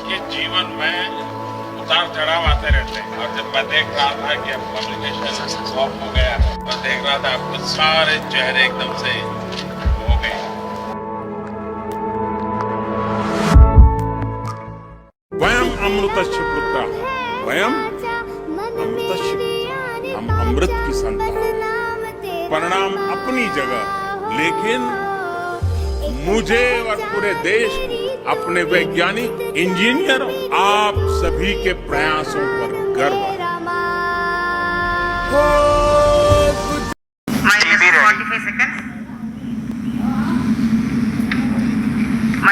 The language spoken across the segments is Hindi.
के जीवन में उतार चढ़ाव आते रहते हैं और जब मैं देख रहा था कि अब कम्युनिकेशन ऑफ हो गया तो देख रहा था आपके सारे चेहरे एकदम से हो गए। वयम अमृतस्य पुत्र, वयम अमृतस्य पुत्र, हम अमृत की संतान। परिणाम अपनी जगह, लेकिन मुझे और पूरे देश अपने वैज्ञानिक इंजीनियरों आप सभी के प्रयासों पर गर्व है।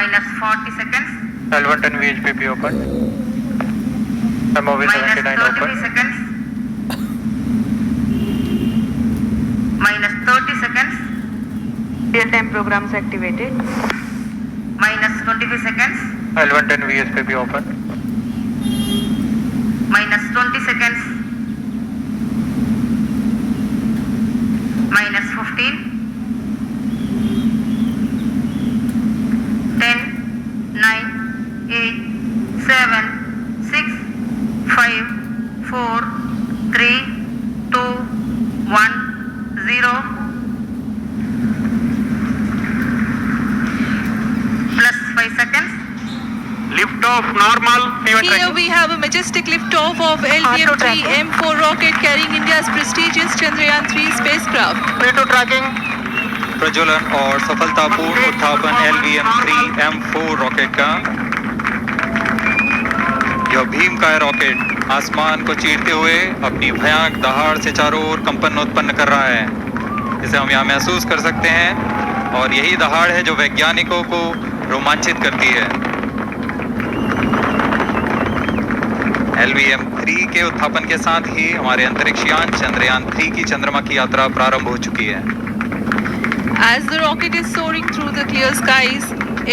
-40 seconds. L110 VHPP open. MOV 79 open. seconds. -30 seconds. Real-time programs activated. -25 seconds. L110 VHPP open. -20 seconds. -15. 10, 9, 8, 7, 6, 5, 4, 3, 2, 1, 0. Plus 5 seconds. Lift off normal. Here we have a majestic liftoff of LVM-3 M4 rocket carrying India's prestigious Chandrayaan-3 spacecraft. P2 tracking. प्रज्वलन और सफलतापूर्ण उत्थापन LVM-3 M4 रॉकेट का। यह भीमकाय रॉकेट आसमान को चीरते हुए अपनी भयानक दहाड़ से चारों ओर कंपन उत्पन्न कर रहा है, जिसे हम यहाँ महसूस कर सकते हैं, और यही दहाड़ है जो वैज्ञानिकों को रोमांचित करती है। LVM-3 के उत्थापन के साथ ही हमारे अंतरिक्ष यान चंद्रयान-3 की चंद्रमा की यात्रा प्रारंभ हो चुकी है। As the rocket is soaring through the clear skies,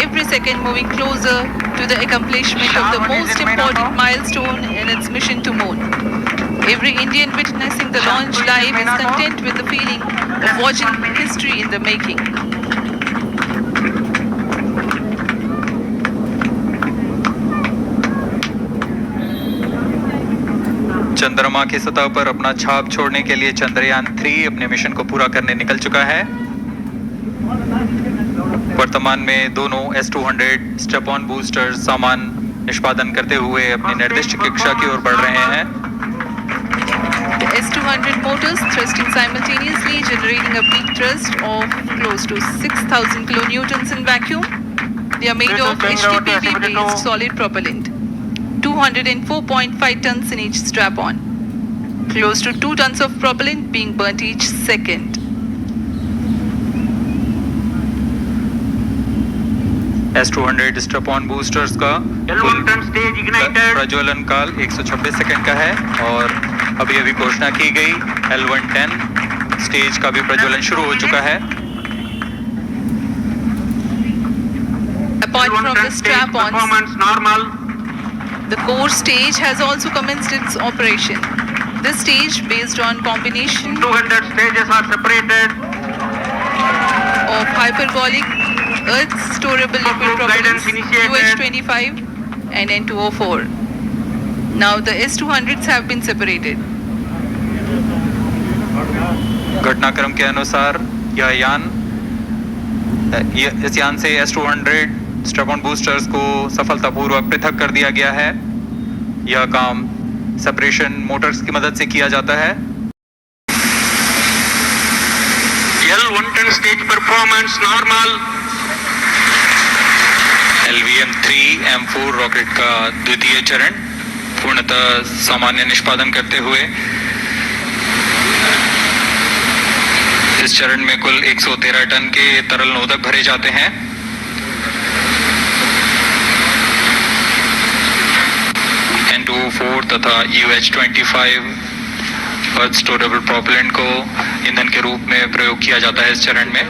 every second moving closer to the accomplishment of the most important milestone in its mission to moon. Every Indian witnessing the launch live is content with the feeling of watching history in the making. चंद्रमा की सतह पर अपना छाप छोड़ने के लिए चंद्रयान-3 अपने मिशन को पूरा करने निकल चुका है। वर्तमान में दोनों S-200 स्टेप ऑन बूस्टर सामान निष्पादन करते हुए अपनी निर्दिष्ट कक्षा की ओर बढ़ रहे हैं। The S-200 motors thrusting simultaneously, generating a peak thrust of close to 6,000 kilonewtons in vacuum. They are made of HTPB-based solid propellant. 204.5 tons in each strap-on. Close to 2 tons of propellant being burnt each second. S-200 strap-on boosters का प्रज्वलन काल 126 सेकंड का है, और अभी अभी घोषणा की गई L110 स्टेज का भी प्रज्वलन शुरू हो चुका है। Apart from the strap-ons, the core stage has also commenced its operation. This stage, based on combination 200 stages are separated of hypergolic Earth storable liquid propellants UH-25 and N2O4. Now the S-200s have been separated. घटनाक्रम के अनुसार इस यान से S-200 स्ट्रैप-ऑन बूस्टर्स को सफलतापूर्वक पृथक कर दिया गया है। यह काम सेपरेशन मोटर्स की मदद से किया जाता है। L110 stage performance normal. LVM-3 M4 rocket का द्वितीय चरण पूर्णतः सामान्य निष्पादन करते हुए इस चरण में कुल 113 टन के तरल नोदक भरे जाते हैं। N2O4 तथा UH-25 अर्थ स्टोरेबल प्रोपेलेंट को ईंधन के रूप में प्रयोग किया जाता है इस चरण में।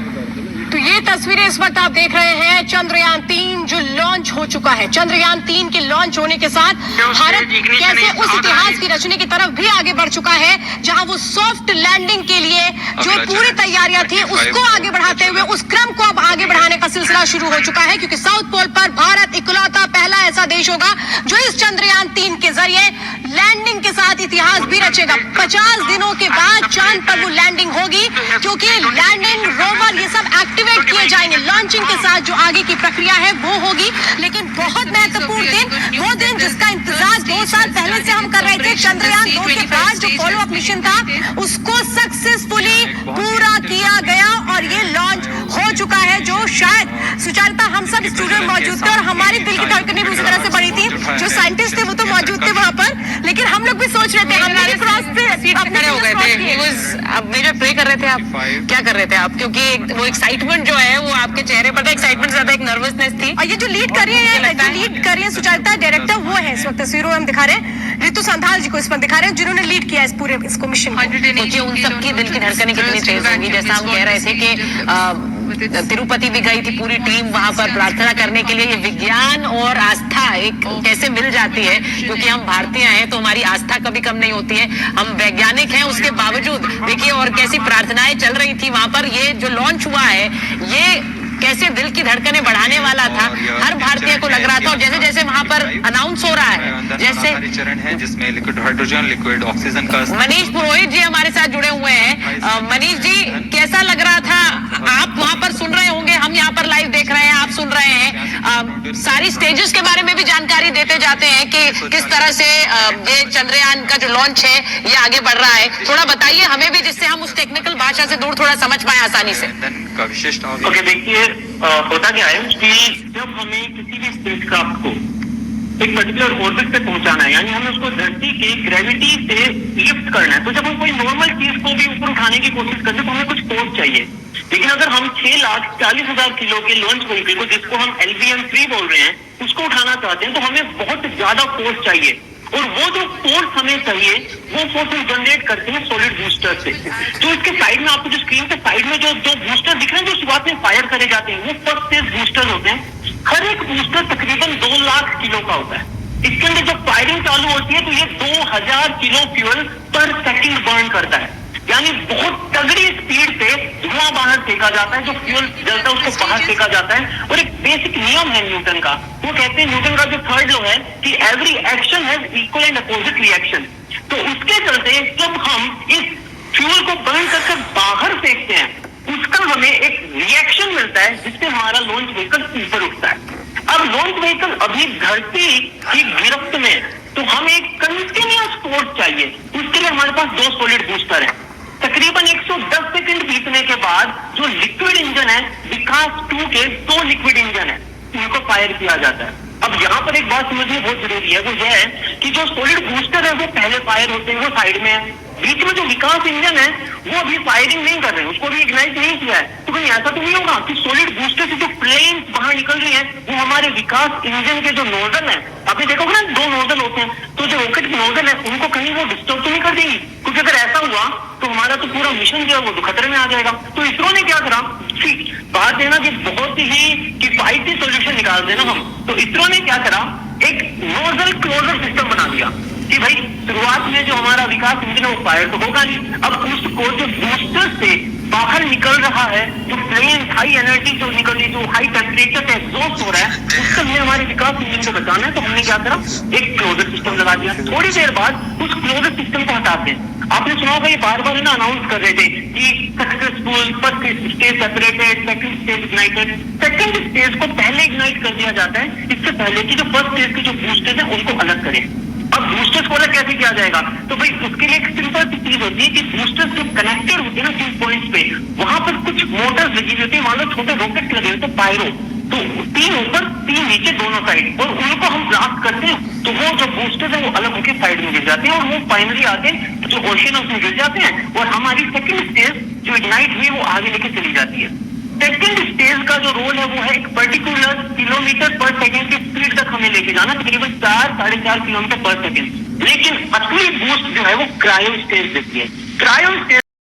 To ये तस्वीरें इस वक्त आप देख रहे हैं चंद्रयान 3 जो लॉन्च हो चुका है। चंद्रयान 3 के लॉन्च होने के साथ भारत कैसे उस इतिहास की रचने की तरफ भी आगे बढ़ चुका है, जहां वो सॉफ्ट लैंडिंग के लिए जो पूरी तैयारियां थी उसको आगे बढ़ाते हुए उस क्रम को अब आगे बढ़ाने का सिलसिला शुरू हो चुका है, क्योंकि साउथ पोल पर भारत इकलौता पहला ऐसा देश होगा जो इस चंद्रयान 3 के जरिए लैंडिंग के साथ इतिहास भी रचेगा। 50 दिनों के बाद चांद पर वो लैंडिंग होगी, क्योंकि लैंडिंग रोवर ये सब एक्टिवेट किए जाएंगे। लॉन्चिंग के साथ जो आगे की प्रक्रिया है वो होगी, लेकिन बहुत महत्वपूर्ण दिन, वो दिन जिसका इंतजार 2 साल पहले से हम कर रहे थे। चंद्रयान 2 के बाद जो फॉलो अप मिशन था उसको सक्सेसफुली पूरा किया गया और ये लॉन्च हो चुका है, जो शायद सुचारिता हम सब स्टूडेंट मौजूद थे और हमारी दिल की धड़कनें भी उसी तरह से बढ़ी थी। जो साइंटिस्ट थे वो तो मौजूद थे वहाँ पर, लेकिन हम लोग भी सोच रहे थे, हमने भी क्रॉस पे खड़े हो गए थे। अब मेजर प्रे कर रहे थे, आप क्या कर रहे थे आप? क्योंकि वो एक्साइटमेंट जो है वो आपके चेहरे पर था, एक्साइटमेंट से ज्यादा एक नर्वसनेस थी। और ये जो लीड कर रही है सुचारिता डायरेक्टर वो है, इस वक्त तस्वीरों में हम दिखा रहे हैं ऋतु संथाल जी को इस पर दिखा रहे हैं, जिन्होंने लीड किया इस पूरे इसको मिशन को। क्योंकि उन सबकी दिल की धड़कनें कितनी तेज होंगी। जैसा हम कह रहे थे कि तिरुपति भी गई थी पूरी टीम वहां पर प्रार्थना करने के लिए। ये विज्ञान और आस्था एक कैसे मिल जाती है, क्योंकि हम भारतीय हैं तो हमारी आस्था कभी कम नहीं होती है। हम वैज्ञानिक हैं, उसके बावजूद देखिए और कैसी प्रार्थनाएं चल रही थी वहां पर। ये जो लॉन्च हुआ है ये कैसे दिल की धड़कनें बढ़ाने वाला था, हर भारतीय को लग रहा था। और जैसे जैसे वहां पर अनाउंस हो रहा है, जैसे चरण है जिसमें लिक्विड हाइड्रोजन, लिक्विड ऑक्सीजन का। मनीष पुरोहित जी हमारे साथ जुड़े हुए हैं। मनीष जी, कैसा लग रहा था? आप वहां पर सुन रहे होंगे, हम यहाँ पर लाइव देख रहे हैं, आप सुन रहे हैं। सारी स्टेजेस के बारे में भी जानकारी देते जाते हैं कि किस तरह से ये चंद्रयान का जो लॉन्च है ये आगे बढ़ रहा है। थोड़ा बताइए हमें भी, जिससे हम उस टेक्निकल भाषा से दूर थोड़ा समझ पाए आसानी से। विशिष्ट ओके, देखिए होता क्या है कि जब हमें किसी भी स्पेसक्राफ्ट को एक पर्टिकुलर ऑर्बिट पे पहुंचाना है, यानी हमें उसको धरती के ग्रेविटी से लिफ्ट करना है, तो जब हम कोई नॉर्मल चीज को भी ऊपर उठाने की कोशिश करते हैं तो हमें कुछ फोर्स चाहिए। लेकिन अगर हम 6,40,000 किलो के लॉन्च व्हीकल को, जिसको हम LVM-3 बोल रहे हैं, उसको उठाना चाहते हैं तो हमें बहुत ज्यादा फोर्स चाहिए। और वो जो फोर्स हमें चाहिए वो फोर्स हम जनरेट करते हैं सॉलिड बूस्टर से। तो इसके साइड में आपको जो स्क्रीन के साइड में जो बूस्टर दिख रहे हैं, जो शुरुआत में फायर करे जाते हैं, वो फर्स्ट फेज बूस्टर होते हैं। हर एक बूस्टर तकरीबन 2 लाख किलो का होता है। इसके अंदर जब फायरिंग चालू होती है तो ये 2000 किलो फ्यूल पर सेकंड बर्न करता है, यानी बहुत तगड़ी स्पीड से धुआं बाहर फेंका जाता है। जो फ्यूल जलता है उसको बाहर फेंका जाता है। और एक बेसिक नियम है न्यूटन का, वो कहते हैं न्यूटन का जो थर्ड लॉ है कि every action has equal and opposite reaction. तो उसके चलते जब हम इस फ्यूल को बर्न करके बाहर फेंकते हैं, उसका हमें एक रिएक्शन मिलता है जिससे हमारा लॉन्च व्हीकल ऊपर उठता है। अब लॉन्च व्हीकल अभी धरती की गिरफ्त में, तो हमें एक कंटिन्यूअस फोर्स चाहिए। उसके लिए हमारे पास 2 सॉलिड बूस्टर है। तकरीबन 110 सेकंड बीतने के बाद जो लिक्विड इंजन है, विकास 2 के 2 लिक्विड इंजन है, उनको फायर किया जाता है। अब यहाँ पर एक बात समझनी बहुत जरूरी है, वो यह है कि जो सॉलिड बूस्टर है वो पहले फायर होते हैं, वो साइड में है। बीच में जो विकास इंजन है वो अभी फायरिंग नहीं कर रहे हैं, उसको भी इग्नाइट नहीं किया है। तो कहीं ऐसा तो नहीं होगा कि सॉलिड बूस्टर से जो फ्लेम्स बाहर निकल रही है वो हमारे विकास इंजन के जो नोजल है, आपने देखोगे ना 2 नोजल होते हैं, तो जो रॉकेट के नोजल है उनको कहीं वो डिस्टर्ब तो नहीं कर देगी? क्योंकि अगर ऐसा हुआ तो हमारा तो पूरा मिशन जो है वो तो खतरे में आ जाएगा। तो इसरो ने क्या करा, बात है ना कि बहुत ही किफायती सोल्यूशन निकाल देना हम, तो इसरो ने क्या करा, एक नोजल क्लोजर सिस्टम बना दिया कि भाई शुरुआत में जो हमारा विकास इंजन है वो फायर तो होगा नहीं। अब उसको जो बूस्टर से बाहर निकल रहा है, जो फ्लेम हाई एनर्जी जो निकल रही, जो हाई टेम्परेचर से एग्जॉस्ट हो रहा है, उससे हमें हमारे विकास इंजन को बचाना है। तो हमने क्या करा, एक क्लोजर सिस्टम लगा दिया। थोड़ी देर बाद उस क्लोजर सिस्टम को हटाते हैं। आपने सुना होगा ये बार बार ना अनाउंस कर रहे थे कि successful, first stage separated, second stage ignited. Second stage को पहले इग्नाइट कर दिया जाता है, इससे पहले की जो फर्स्ट स्टेज के जो बूस्टर्स हैं उनको अलग करें। अब बूस्टर्स को अलग कैसे किया जाएगा, तो भाई उसके लिए एक सिंपल सी चीज होती है कि बूस्टर्स जो कनेक्टेड होते हैं ना 2 पॉइंट्स पे, वहां पर कुछ मोटर्स लगी होती है, मान लो छोटे रॉकेट लगे होते हैं पायरो, तो 3 ऊपर 3 नीचे दोनों साइड, और उनको हम ब्लास्ट करते हैं तो वो जो बूस्टर्स है वो अलग होकर साइड में गिर जाते हैं और वो फाइनली आके जो ओशन है उसमें गिर जाते हैं। और हमारी सेकंड स्टेज जो इग्नाइट हुई वो आगे लेके चली जाती है। सेकंड स्टेज का जो रोल है वो है एक पर्टिकुलर किलोमीटर पर सेकंड की स्पीड तक हमें लेके जाना, तकरीबन 4-4.5 किलोमीटर पर सेकंड। लेकिन असली बूस्ट जो है वो क्रायो स्टेज देती है। Cryo stage